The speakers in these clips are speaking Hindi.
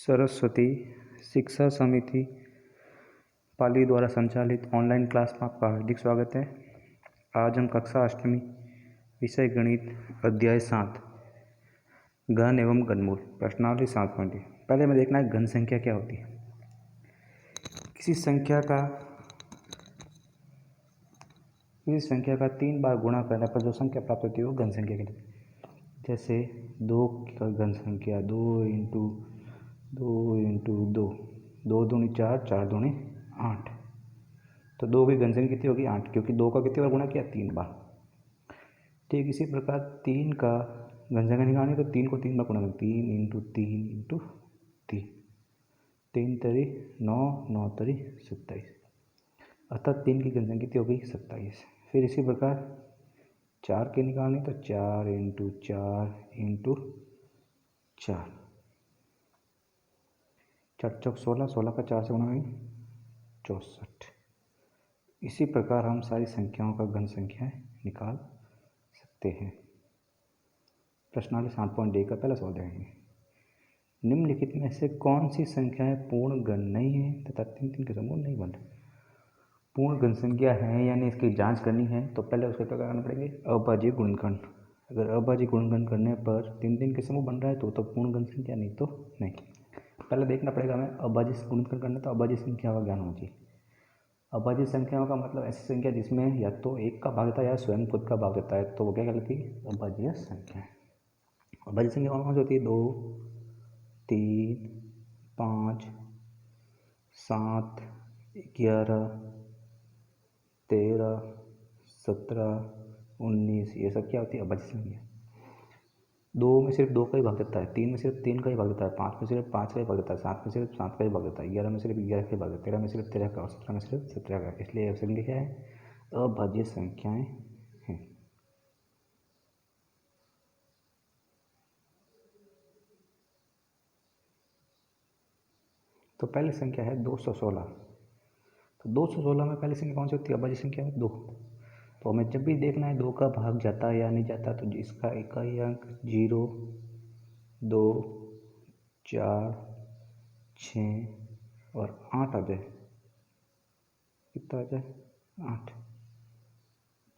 सरस्वती शिक्षा समिति पाली द्वारा संचालित ऑनलाइन क्लास में आपका हार्दिक स्वागत है। आज हम कक्षा अष्टमी विषय गणित अध्याय 7 घन एवं घनमूल प्रश्नावली 7.1। पहले हमें देखना है घन संख्या क्या होती है। किसी संख्या का 3 बार गुणा करने पर जो संख्या प्राप्त होती है वो घन संख्या कहलाती है। जैसे 2 का घन संख्या 2 इंटू 2, 2 दूनी 4, 4 दूनी 8। तो 2 की घन संख्या कितनी होगी 8, क्योंकि 2 का कितनी बार गुणा किया 3 बार। ठीक इसी प्रकार 3 का घन संख्या निकालनी तो 3 को 3 बार गुणा करें, 3 इंटू 3 इंटू 3, 3 तरी 9, 9 तरी 27, अर्थात 3 की घन संख्या कितनी होगी 27। फिर इसी प्रकार 4 की निकालनी तो 4 इंटू 4 इंटू 4, 4 चौक 16, 16 का 4 से गुणा करेंगे 64। इसी प्रकार हम सारी संख्याओं का घन संख्या निकाल सकते हैं। प्रश्नावली 7.1 का पहला सवाल देखेंगे। निम्नलिखित में से कौन सी संख्याएं पूर्ण घन नहीं है तथा 3 के समूह नहीं बन रहे। पूर्ण घन संख्या है यानी इसकी जांच करनी है तो पहले उसके क्या करना पड़ेंगे, अभाज्य गुणनखंड। अगर अभाज्य गुणनखंड करने पर 3 के समूह बन रहा है तो पूर्ण घन संख्या, नहीं तो नहीं। पहले देखना पड़ेगा हमें अभाज्य गुणनखंड करना, तो अभाज्य संख्या का ज्ञान होना चाहिए। अभाज्य संख्याओं का मतलब ऐसी संख्या जिसमें या तो 1 का भाग देता है या स्वयं खुद का भाग देता है, तो वो क्या कहलाती है अभाज्य संख्या। अभाज्य संख्या कौन सी होती है, 2, 3, 5, 7, 11, 13, 17, 19, ये सब क्या होती है अभाज्य संख्या। 2 में सिर्फ 2 का ही भाग देता है, 3 में सिर्फ 3 का ही भाग देता है, 5 में सिर्फ 5 का ही भाग देता है, 7 में सिर्फ 7 का ही भाग देता है, 11 में सिर्फ 11 का ही भाग देता है, 13 में सिर्फ 13 का और 17 में सिर्फ 17 का। इसलिए यह संख्या क्या है, अभाज्य संख्याएं हैं। तो पहली संख्या है 216। तो 216 में पहली संख्या कौन सी होती है अभाज्य संख्या में 2। तो हमें जब भी देखना है 2 का भाग जाता है या नहीं जाता, तो इसका इकाई अंक 0, 2, 4, 6 और 8 आ जाए। कितना आ जाए 8।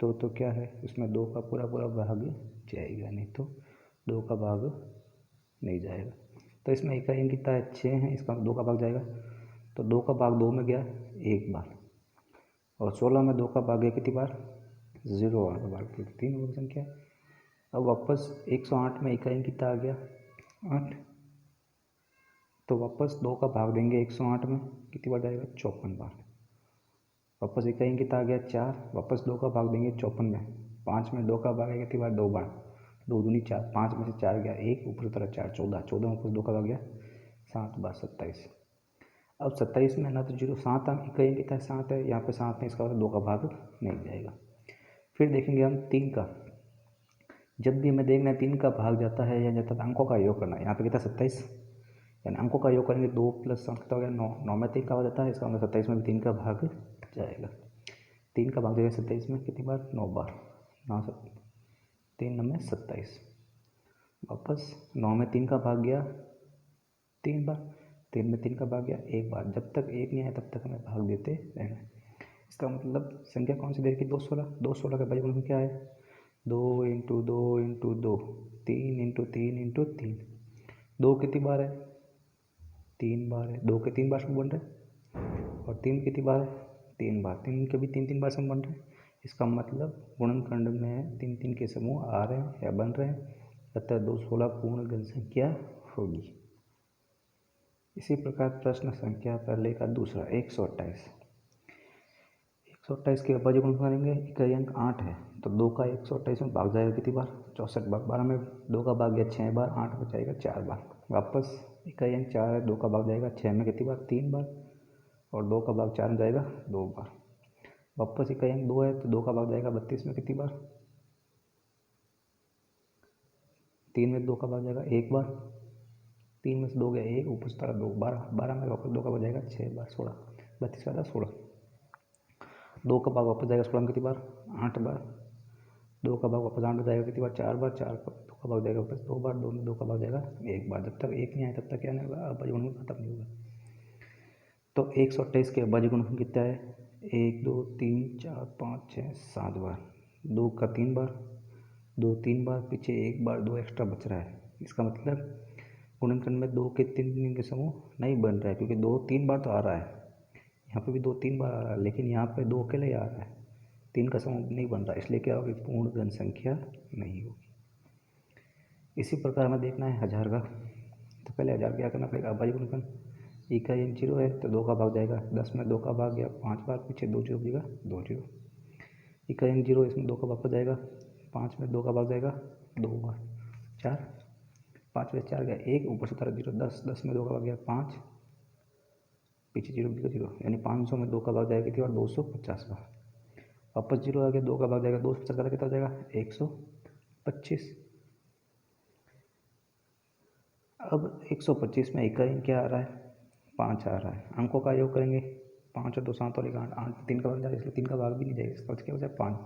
तो क्या है उसमें 2 का पूरा भाग जाएगा, नहीं तो 2 का भाग नहीं जाएगा। तो इसमें इकाई अंक कितना है 6 है, इसका 2 का भाग जाएगा, तो 2 का भाग 2 में गया 1 बार, और 16 में 2 का भाग गया कितनी बार 0 बार, क्योंकि 3 वर्ग संख्या है। अब वापस 108 में इकाई अंक कितना आ गया 8, तो वापस 2 का भाग देंगे 108 में, कितनी बार जाएगा 54 बार। वापस इकाई अंक कितना आ गया 4, वापस 2 का भाग देंगे 54 में, 5 में 2 का भाग है कितनी बार 2 बार, 2 दूनी 4, 5 में से 4 गया 1, ऊपर तरह 4, 14, 14 में वापस 2 का भाग गया 7 बार 27। अब 27 में ना तो 0 7 इकाई अंक कितना 7 है, यहाँ पे 7 है, इसका 2 का भाग नहीं जाएगा। फिर देखेंगे हम 3 का। जब भी हमें देखना है 3 का भाग जाता है या जाता है, अंकों का योग करना है। यहाँ पे कितना 27, यानी अंकों का योग करेंगे 2 + 7 कितना हो गया 9, 9 में 3 का भाग जाता है, इसका मतलब 27 में भी 3 का भाग जाएगा। 3 का भाग जाएगा 27 में कितनी बार 9 बार, 9 3 में 27। वापस 9 में 3 का भाग गया 3 बार, 3 में 3 का भाग गया 1 बार। जब तक 1 नहीं आया तब तक हमें भाग देते रहना। इसका मतलब संख्या कौन सी दे रखी 216। 216 का भाज्य क्या है 2 इंटू 2 इंटू 2, 3 इंटू 3 इंटू 3। 2 कितनी बार है 3 बार है, 2 के 3 बार समूह बन रहे हैं, और 3 कितनी बार है 3 बार, 3 के भी 3 बार समूह बन रहे हैं। इसका मतलब गुणनखंड में 3 के समूह आ रहे हैं या बन रहे हैं, अतः 216 पूर्ण घन संख्या होगी। इसी प्रकार प्रश्न संख्या पहले का दूसरा 128। 128 के अभाज्य गुण करेंगे, इकाई अंक 8 है, तो 2 का 128 में भाग जाएगा कितनी बार 64 बार। 12 में 2 का भाग गया 6 बार, 8 में जाएगा 4 बार। वापस इकाई अंक 4 है, 2 का भाग जाएगा 6 में कितनी बार 3 बार, और 2 का भाग 4 में जाएगा 2 बार। वापस इकाई अंक 2 है, तो 2 का भाग जाएगा 32 में कितनी बार, 3 में 2 का भाग जाएगा 1 बार, 3 में से 2 गया 1, ऊपर से 2 12, 12 में वापस 2 का भाग जाएगा 6 बार 16, 32 का था 16। 2 का भाग वापस जाएगा 16 में कितनी बार 8 बार। 2 का भाग वापस 8 में जाएगा कितनी बार, 4 बार। 4 का 2 का भाग जाएगा वापस 2 बार, 2 में 2 का भाग जाएगा 1 बार। जब तक 1 नहीं आए तब तक क्या नहीं होगा, अभाज्य गुणनफल खत्म नहीं होगा। तो 128 के अभाज्य गुणनफल कितना है, 1 2 3 4 5 6 7 बार। 2 का 3 बार, 2 3 बार, पीछे 1 बार 2 एक्स्ट्रा बच रहा है। इसका मतलब गुणनखंड में 2 के 3 के समूह नहीं बन रहा है, क्योंकि 2 3 बार तो आ रहा है, यहाँ पे भी 2 3 बार आ रहा है, लेकिन यहाँ पे 2 अकेले आ रहा है, 3 का समूह नहीं बन रहा है, इसलिए क्या होगी, पूर्ण घन संख्या नहीं होगी। इसी प्रकार हमें देखना है 1000 का। तो पहले 1000 क्या करना पड़ेगा, अभाज्य गुणनखंड, ई का अंक 0 है तो 2 का भाग जाएगा, 10 में 2 का भाग गया 5 बार, पीछे 2 0 बजेगा 2 0। ई का अंक 0, इसमें 2 का वापस जाएगा, 5 में 2 का भाग जाएगा 2 बार, 4, 5 में 4 गया 1, ऊपर से 0 10, 10 में 2 का भाग गया 5, पीछे 0 बजेगा 0, यानी 500 में 2 का भाग जाएगा कितनी बार, 250 बार। वापस 0 आ गया, 2 का भाग जाएगा 250 का कितना हो जाएगा, 125। अब 125 में एक का अंक क्या आ रहा है, 5 आ रहा है। अंकों का योग करेंगे, 5 और 2 7 और 1 8, 8 3 का भाग जाएगा, इसलिए 3 का भाग भी नहीं जाएगा, इसका मतलब क्या हो जाए 5।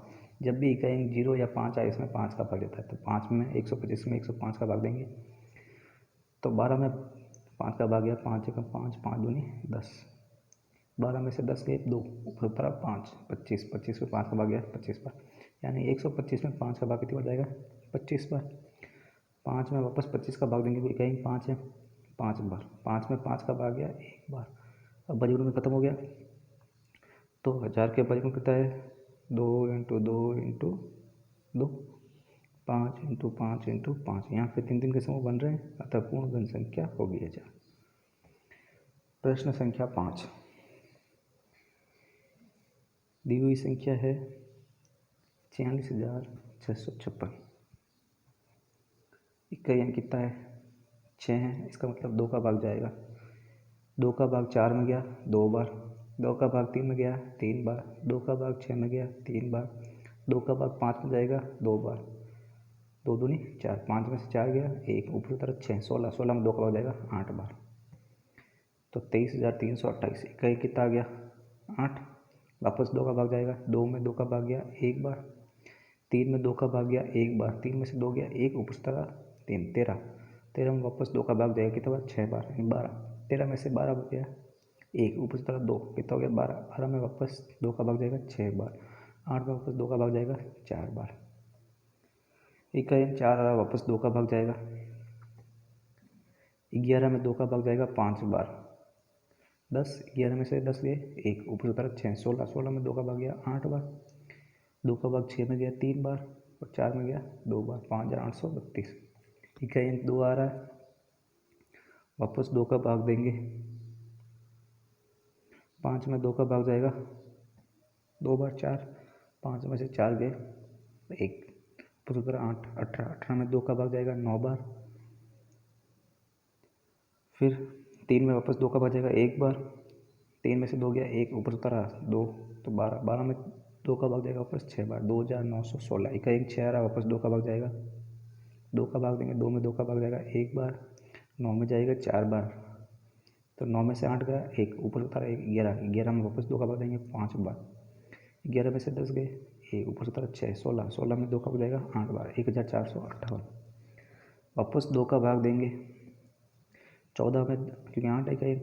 जब भी एक का अंक 0 या 5 आए, इसमें 5 का भाग जाता है, तो 5 में 125 में 105 का भाग देंगे, तो 12 में 5 का भाग गया, 5 1 5, 5 दूनी 10, 12 में से 10 गए 2, ऊपर तरफ 5, 25, 25 में 5 का भाग गया 25 बार, यानी 125 में 5 का भाग कितनी बार जाएगा, 25 बार। 5 में वापस 25 का भाग देंगे, कोई 5 है, 5 बार। 5 में 5 का भाग गया 1 बार। अब अभाज्य गुणनफल खत्म हो गया, तो 1000 के अभाज्य गुणनफल कितना है, 2 × 2 × 2, 5 × 5 × 5, यहाँ पे 3 3 के समूह बन रहे हैं, अतः पूर्ण घन संख्या होगी 1000। प्रश्न संख्या 5, दी हुई संख्या है 46,656। इक्का अंक कितना है, 6 है, इसका मतलब 2 का भाग जाएगा, 2 का भाग 4 में गया 2 बार, 2 का भाग 3 में गया 3 बार, 2 का भाग 6 में गया 3 बार, 2 का भाग 5 में जाएगा 2 बार, 2 दूनी 4, 5 में से 4 गया 1, ऊपर की तरफ 6, 16, 16 में 2 का भाग जाएगा 8 बार, तो 23,328। इक्का अंक कितना आ गया, 8। वापस 2 का भाग जाएगा, 2 में 2 का भाग गया 1 बार, 3 में 2 का भाग गया 1 बार, 3 में से 2 गया 1, ऊपर से 3, 13, 13 में वापस 2 का भाग जाएगा कितना बार, 6 बार, यानी 12, 13 में से 12 बच गया 1, ऊपर से 2, कितना हो गया 12, 12 में वापस 2 का भाग जाएगा 6 बार, 8 में वापस 2 का भाग जाएगा 4 बार। इक्का अंक 4 आ रहा, वापस 2 का भाग जाएगा, 11 में 2 का भाग जाएगा 5 बार, 10, 11 में से 10 गए 1, ऊपर की तरफ 6, 16, 16 में 2 का भाग गया 8 बार, 2 का भाग 6 में गया 3 बार, और 4 में गया 2 बार, 5,832। इक्का अंक 2 आ रहा है, वापस 2 का भाग देंगे, 5 में 2 का भाग जाएगा 2 बार, 4, 5 में से 4 गए 1, ऊपर की तरफ 8, 18, 18 में 2 का भाग जाएगा 9 बार, फिर 3 में वापस 2 का भाग जाएगा 1 बार, 3 में से 2 गया 1, ऊपर की तरफ 2, तो 12, 12 में 2 का भाग जाएगा वापस 6 बार, 2,916। इक्का अंक 6 आ रहा, वापस 2 का भाग जाएगा, 2 का भाग देंगे, 2 में 2 का भाग जाएगा 1 बार, 9 में जाएगा 4 बार, तो 9 में से 8 गया 1, ऊपर की तरफ 11, 11 में वापस 2 का भाग देंगे 5 बार, 11 में से 10 गए 1, ऊपर की तरफ 6, 16, 16 में 2 का भाग जाएगा 8 बार, 1,458। वापस 2 का भाग देंगे 14 में, क्योंकि 8 का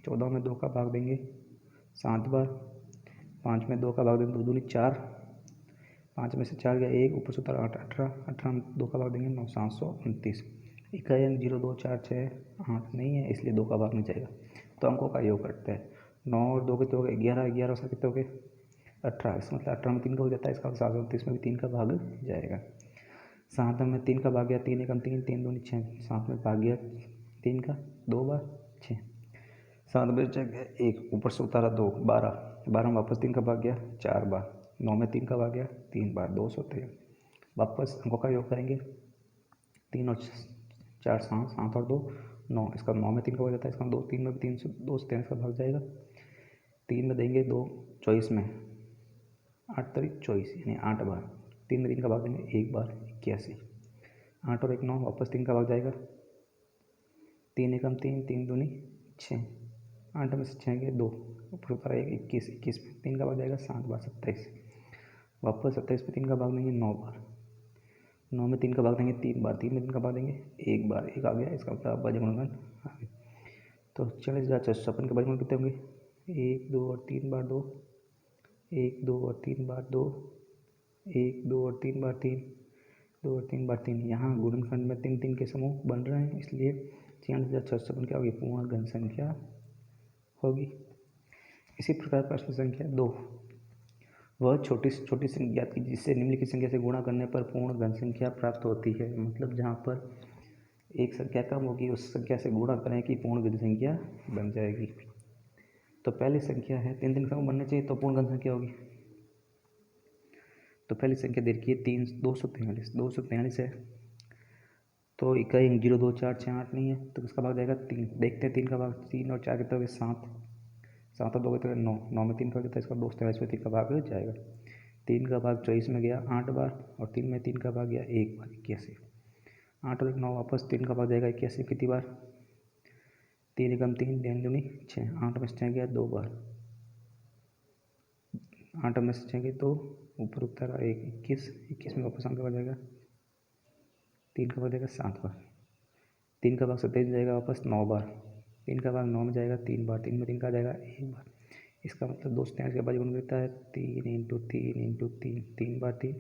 14 में 2 का भाग देंगे 7 बार, 5 में 2 का भाग देंगे 2 दूनी 4, 5 में से 4 गया 1, ऊपर से 8, 18, 18 में 2 का भाग देंगे 9, 729। इक्का अंक 0 2 4 6 8 नहीं है, इसलिए 2 का भाग नहीं जाएगा, तो अंकों का योग करते हैं। 9 और 2 कितने हो गए, 11, 11 से कितने हो गए 18, इसका मतलब 18 में 3 का हो जाता है, इसका 729 में भी 3 का भाग जाएगा। 7 में 3 का भाग गया 3 एकम 3, 3 दूनी 6, 7 में भाग गया 3 का 2 बार 6, 7 में जगह 1, ऊपर से उतारा 2, 12, 12 में वापस 3 का भाग गया 4 बार, 9 में 3 का भाग गया 3 बार, 213। वापस अंकों का योग करेंगे, 3 और 4 7, 7 और 2 9, इसका 9 में 3 का भाग जाता है, इसका 2, 3 में भी 3 से 2 से 13 का भाग जाएगा, 3 में देंगे 2, 24 में 8 तारीख 24, यानी 8 बार, 3 में 3 का भाग देंगे 1 बार 81, 8 और 1 9, वापस 3 का भाग जाएगा, 3 एकम 3, 3 दूनी 6, 8 में से 6 गए 2, ऊपर ऊपर 1, 21, 21 में 3 का भाग जाएगा 7 बार 27। वापस 27 में 3 का भाग देंगे 9 बार, 9 में 3 का भाग देंगे 3 बार, 3 में 3 का भाग देंगे 1 बार, 1 आ गया, इसका मतलब अभाज्य गुणनखंड आ गया। तो 40,456 के अभाज्य गुणनखंड कितने होंगे? 1 2 और 3 बार 2, 1 2 और 3 बार 2, 1 2 और 3 बार 3, 2 और 3 बार 3। यहाँ गुणनखंड में 3 3 के समूह बन रहे हैं, इसलिए 46,656 क्या होगी? पूर्ण घन संख्या होगी। इसी प्रकार प्रश्न संख्या 2, वह छोटी से छोटी संख्या की जिससे निम्नलिखित संख्या से गुणा करने पर पूर्ण घन संख्या प्राप्त होती है। मतलब जहाँ पर एक संख्या कम होगी उस संख्या से गुणा करें कि पूर्ण घन संख्या बन जाएगी। तो पहली संख्या है 3 3 समूह बनने चाहिए तो पूर्ण घन संख्या होगी। तो पहली संख्या देखिए 243 है, तो इकाई 0 2 4 6 8 नहीं है, तो किसका भाग जाएगा? 3। देखते हैं 3 का भाग, 3 और 4 कितना हो गया? 7, 7 और 2 कितना? 9, 9 में 3 का कितना? इसका 243 में 3 का भाग जाएगा। 3 का भाग 24 में गया 8 बार, और 3 में 3 का भाग गया 1 बार, 81। 8 और 1 9, वापस 3 का भाग जाएगा 81 कितनी बार? 3 एकम 3, 3 दूनी 6, 8 में से 6 गया 2 बार, 8 में से 6 गया 2, ऊपर उत्तर 1, 21 में वापस आगे बढ़ जाएगा, 3 का भाग जाएगा 7 बार, 3 का भाग 27 जाएगा वापस 9 बार, 3 का भाग 9 में जाएगा 3 बार, 3 में 3 का जाएगा 1 बार। इसका मतलब 243 का भाज्य गुण देता है 3 × 3 × 3, 3 बार 3,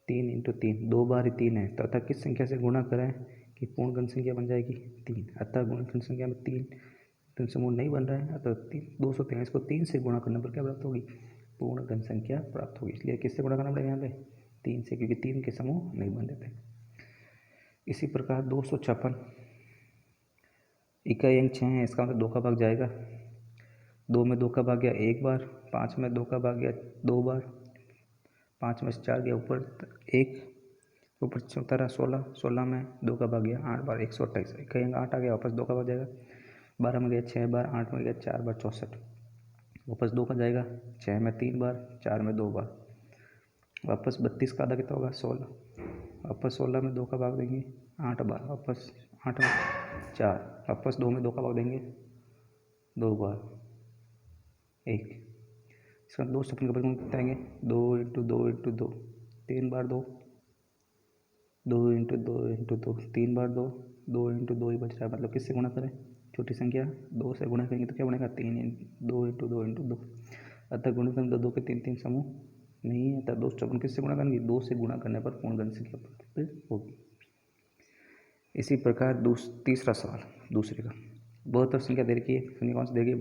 3 × 3, 2 बार ही 3 है, तो अतः किस संख्या से गुणा करें कि पूर्ण घन संख्या बन जाएगी? 3। अतः गुणनखंड संख्या में 3 समूह नहीं बन रहा है, अतः 243 को 3 से गुणा करने पर क्या प्राप्त होगी? पूर्ण घन संख्या प्राप्त होगी। इसलिए किससे गुणा करना पड़ेगा यहाँ पे? 3 से, क्योंकि 3 के समूह नहीं बन देते। इसी प्रकार 256 इकाई अंक 6 है, इसका मतलब 2 का भाग जाएगा, 2 में 2 का भाग गया 1 बार, 5 में 2 का भाग गया 2 बार, 5 में से 4 गया ऊपर 1, ऊपर 14 16, 16 में 2 का भाग गया 8 बार, 128। इकाई अंक 8 आ गया, वापस 2 का भाग जाएगा, 12 में गया 6 बार, 8 में गया 4 बार, 64, वापस 2 का जाएगा, 6 में 3 बार, 4 में 2 बार, वापस 32 का आधा कितना होगा? 16, वापस 16 में 2 का भाग देंगे 8 बार, वापस 8 में 4, वापस 2 में 2 का भाग देंगे 2 बार, 1। इसका 256 का भाग कितना आएंगे? 2 × 2 × 2, 3 बार 2, 2 × 2 × 2, 3 बार 2, 2 × 2 ही बच रहा है, मतलब किससे गुणा करें? छोटी संख्या 2 से गुणा करेंगे तो क्या बनेगा? 2 × 2 × 2। अतः गुणनखंड 2 के 3 3 समूह नहीं है, अतः 256 किससे गुणा करेंगे? 2 से गुणा करने पर पूर्ण घन संख्या प्राप्त होगी। इसी प्रकार तीसरा सवाल दूसरे का 72 संख्या दे रखी है, संख्या कौन सी दे रखी है?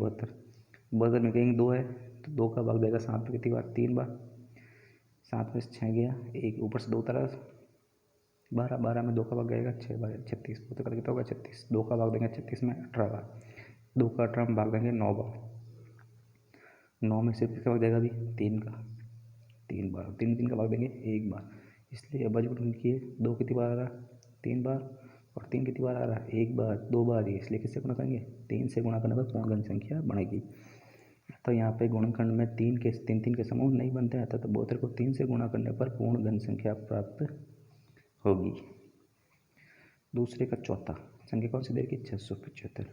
72 में कहेंगे 2 है तो 2 का भाग देगा 7 में कितनी बार? 3 बार, 7 में से 6 गया 1, ऊपर से 2 तरह 12, 12 में 2 का भाग गएगा 6 बार, 36, तो कितना होगा? 36, 2 का भाग देंगे 36 में 18 बार, 2 का 18 में भाग देंगे 9 बार, 9 में सिर्फ कितना भाग जाएगा अभी? 3 का, 3 बार, 3 3 का भाग देंगे 1 बार। इसलिए अभाज्य गुणनखंड की 2 कितनी बार आ रहा है? 3 बार, और 3 कितनी बार आ रहा है? 1 बार, 2 बार ही, इसलिए किससे गुणा करेंगे? 3 से गुणा करने पर पूर्ण घन संख्या बनेगी। तो यहाँ पे गुणनखंड में 3 के समूह नहीं बनते हैं, अतः 72 को 3 से गुणा करने पर पूर्ण घन संख्या प्राप्त होगी। दूसरे का चौथा संख्या कौन सी दे रखी? 675।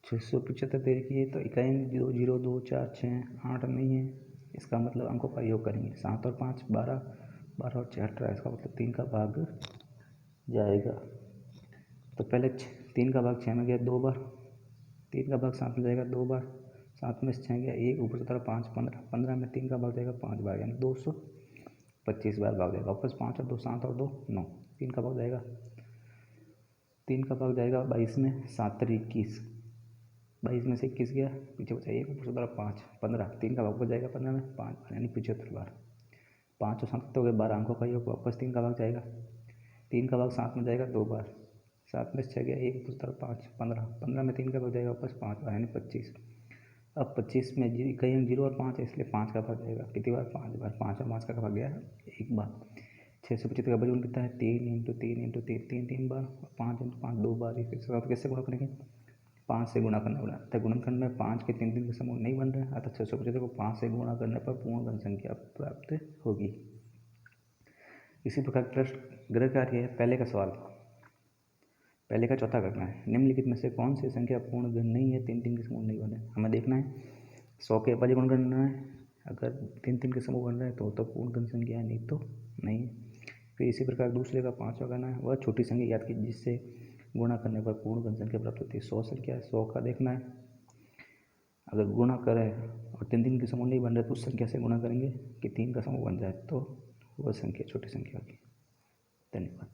675 दे रखी है, तो इकाई 0 0 2 4 6 8 नहीं है, इसका मतलब अंकों का योग करेंगे, 7 और 5 12, 12 और 6 18, इसका मतलब 3 का भाग जाएगा। तो पहले 3 का भाग 6 में गया 2 बार, 3 का भाग 7 में जाएगा 2 बार, 7 में से 6 गया 1, ऊपर से 5 15, 15 में 3 का भाग जाएगा 5 बार, यानी 225 बार भाग जाएगा। वापस 5 और 2 7 और 2 9, 3 का भाग जाएगा, 3 का भाग जाएगा 22 में, 7 3 21, 22 में से 21 गया, पीछे बचा 1, ऊपर से 5 15, 3 का भाग जाएगा 15 में 5 बार, यानी 75 बार। 5 और 7 हो गए 12 अंकों का योग, वापस 3 का भाग जाएगा, 3 का भाग 7 में जाएगा 2 बार, 7 में से 6 गया 1, ऊपर से 5 15, 15 में 3 का भाग जाएगा वापस 5 बार, यानी 25। अब 25 में कहीं अंक 0 और 5 है, इसलिए 5 का भाग जाएगा कितनी बार? 5 बार, 5 और 5 का भाग गया 1 बार। 675 का भाजन कितना है? 3 × 3 × 3, 3 बार, 5 × 5 2 बार, फिर कैसे गुणा करेंगे? 5 से गुणा करना पड़ा, अतः गुणनखंड में 5 के 3 3 के समूह नहीं बन रहे हैं, अतः 675 को 5 से गुणा करने पर पूर्ण घन संख्या प्राप्त होगी। इसी प्रकार प्रश्न गृह कार्य है, पहले का सवाल, पहले का चौथा करना है, निम्नलिखित में से कौन सी संख्या पूर्ण घन नहीं है? 3 3 के समूह नहीं बने, हमें देखना है 100 के अभाज्य गुण करना है, अगर 3 के समूह बन रहे हैं तो पूर्ण घन संख्या है, नहीं तो नहीं। फिर इसी प्रकार दूसरे का 5वां करना है, वह छोटी संख्या याद की जिससे गुणा करने पर पूर्ण घन संख्या प्राप्त होती है। 100 संख्या है, 100 का देखना है। अगर गुणा करें और 3 के समूह नहीं बन रहे तो उस संख्या से गुणा करेंगे कि 3 का समूह बन जाए, तो वह संख्या छोटी संख्या होगी। धन्यवाद।